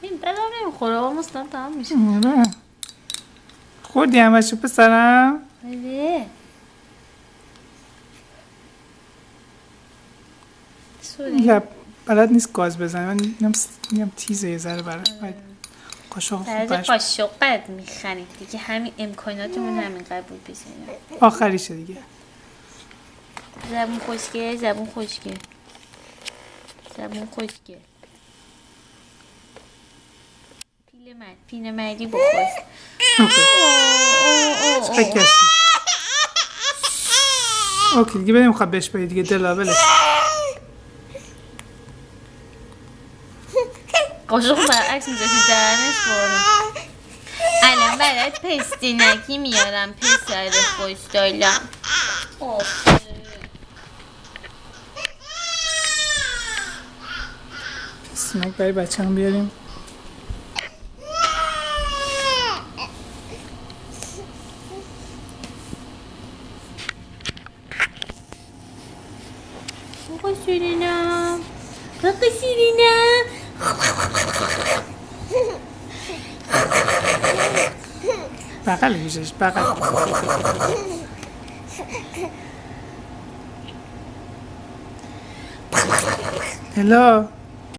این بدم نمیخوره مستم تمام میشه. خوردی همشو پسرم؟ بله یه بلد نیست گاز بزنه. من میگم تیزه یه ذره براش باید قاشق خوب بعد برش قاشق بعد میخرید دیگه. همین امکاناتمون همینقدر بود بزنیم. آخریشه دیگه. زبون خشکه زبون خشکه زبون خشکه. پینه مردی بخور. شکستی. اوکی دیگه بریم خواب بهش باید دیگه دلابلش. قاشق برعکس میذاشتی درنش بارم. الان برات پستینکی میارم پسر خوشدالم. سنک برای بچه هم بیاریم. آقا شیرینم آقا شیرینم. بغل میشش بغل. هلا